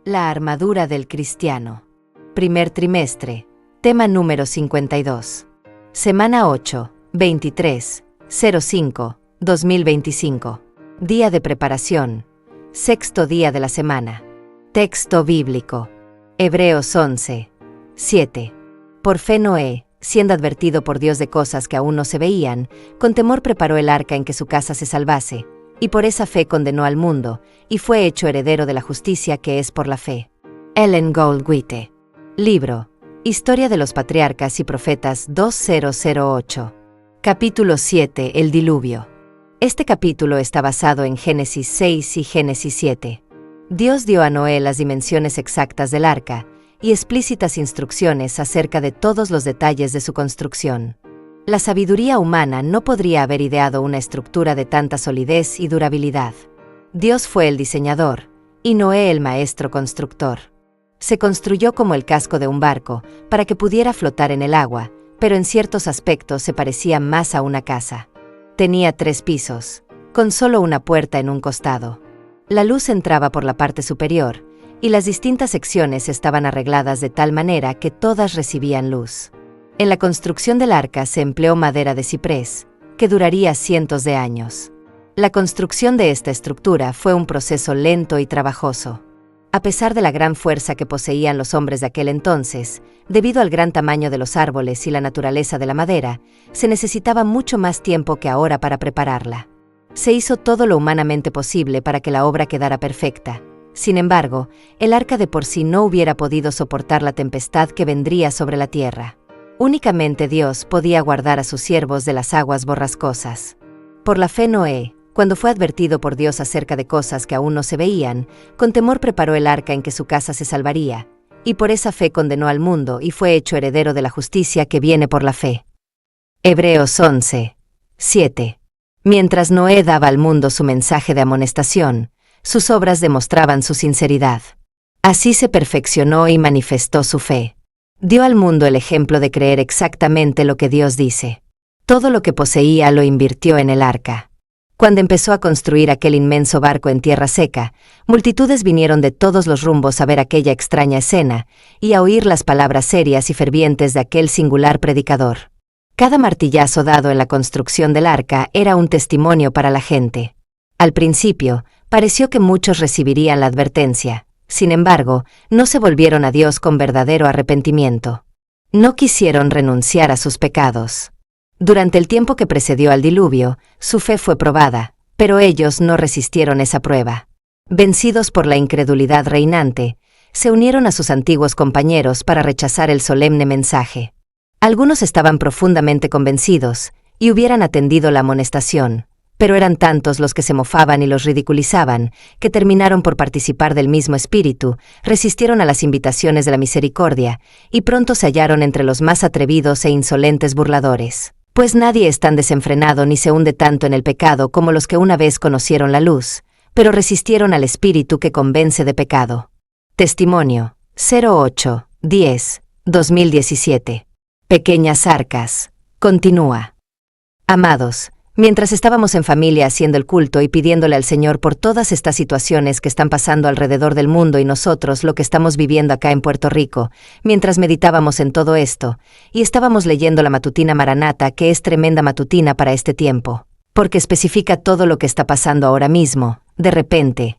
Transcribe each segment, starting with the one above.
La armadura del cristiano. Primer trimestre. Tema número 52. Semana 8, 23/05/2025. Día de preparación. Sexto día de la semana. Texto bíblico. Hebreos 11:7. Por fe Noé, siendo advertido por Dios de cosas que aún no se veían, con temor preparó el arca en que su casa se salvase, y por esa fe condenó al mundo, y fue hecho heredero de la justicia que es por la fe. Ellen Goldwhite. Libro. Historia de los Patriarcas y Profetas 2008. Capítulo 7. El diluvio. Este capítulo está basado en Génesis 6 y Génesis 7. Dios dio a Noé las dimensiones exactas del arca y explícitas instrucciones acerca de todos los detalles de su construcción. La sabiduría humana no podría haber ideado una estructura de tanta solidez y durabilidad. Dios fue el diseñador, y Noé el maestro constructor. Se construyó como el casco de un barco, para que pudiera flotar en el agua, pero en ciertos aspectos se parecía más a una casa. Tenía 3 pisos, con solo una puerta en un costado. La luz entraba por la parte superior, y las distintas secciones estaban arregladas de tal manera que todas recibían luz. En la construcción del arca se empleó madera de ciprés, que duraría cientos de años. La construcción de esta estructura fue un proceso lento y trabajoso. A pesar de la gran fuerza que poseían los hombres de aquel entonces, debido al gran tamaño de los árboles y la naturaleza de la madera, se necesitaba mucho más tiempo que ahora para prepararla. Se hizo todo lo humanamente posible para que la obra quedara perfecta. Sin embargo, el arca de por sí no hubiera podido soportar la tempestad que vendría sobre la tierra. Únicamente Dios podía guardar a sus siervos de las aguas borrascosas. Por la fe Noé, cuando fue advertido por Dios acerca de cosas que aún no se veían, con temor preparó el arca en que su casa se salvaría, y por esa fe condenó al mundo y fue hecho heredero de la justicia que viene por la fe. Hebreos 11:7. Mientras Noé daba al mundo su mensaje de amonestación, sus obras demostraban su sinceridad. Así se perfeccionó y manifestó su fe. Dio al mundo el ejemplo de creer exactamente lo que Dios dice. Todo lo que poseía lo invirtió en el arca. Cuando empezó a construir aquel inmenso barco en tierra seca, multitudes vinieron de todos los rumbos a ver aquella extraña escena y a oír las palabras serias y fervientes de aquel singular predicador. Cada martillazo dado en la construcción del arca era un testimonio para la gente. Al principio, pareció que muchos recibirían la advertencia. Sin embargo, no se volvieron a Dios con verdadero arrepentimiento. No quisieron renunciar a sus pecados. Durante el tiempo que precedió al diluvio, su fe fue probada, pero ellos no resistieron esa prueba. Vencidos por la incredulidad reinante, se unieron a sus antiguos compañeros para rechazar el solemne mensaje. Algunos estaban profundamente convencidos y hubieran atendido la amonestación, pero eran tantos los que se mofaban y los ridiculizaban, que terminaron por participar del mismo espíritu, resistieron a las invitaciones de la misericordia, y pronto se hallaron entre los más atrevidos e insolentes burladores. Pues nadie es tan desenfrenado ni se hunde tanto en el pecado como los que una vez conocieron la luz, pero resistieron al espíritu que convence de pecado. Testimonio. 08-10-2017. Pequeñas arcas. Continúa. Amados, mientras estábamos en familia haciendo el culto y pidiéndole al Señor por todas estas situaciones que están pasando alrededor del mundo y nosotros lo que estamos viviendo acá en Puerto Rico, mientras meditábamos en todo esto, y estábamos leyendo la matutina Maranata, que es tremenda matutina para este tiempo, porque especifica todo lo que está pasando ahora mismo, de repente,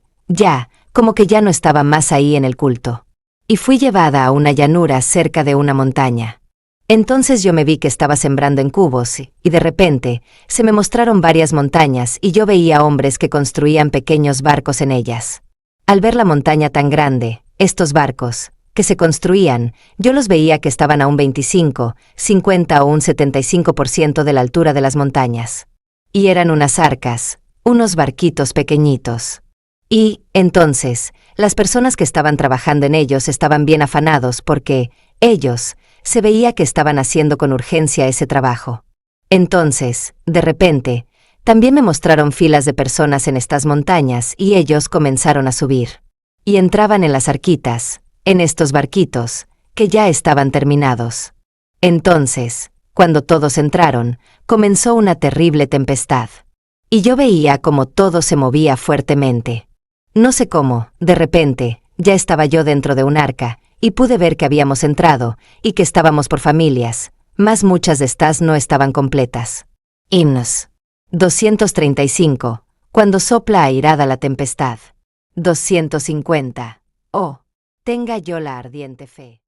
como que ya no estaba más ahí en el culto. Y fui llevada a una llanura cerca de una montaña. Entonces yo me vi que estaba sembrando en cubos, y de repente, se me mostraron varias montañas y yo veía hombres que construían pequeños barcos en ellas. Al ver la montaña tan grande, estos barcos, que se construían, yo los veía que estaban a un 25, 50 o un 75% de la altura de las montañas. Y eran unas arcas, unos barquitos pequeñitos. Y, entonces, las personas que estaban trabajando en ellos estaban bien afanados porque, ellos, se veía que estaban haciendo con urgencia ese trabajo. Entonces, de repente, también me mostraron filas de personas en estas montañas y ellos comenzaron a subir. Y entraban en las arquitas, en estos barquitos, que ya estaban terminados. Entonces, cuando todos entraron, comenzó una terrible tempestad. Y yo veía como todo se movía fuertemente. No sé cómo, de repente, Ya estaba yo dentro de un arca, y pude ver que habíamos entrado, y que estábamos por familias, mas muchas de estas no estaban completas. Himnos. 235. Cuando sopla airada la tempestad. 250. Oh, tenga yo la ardiente fe.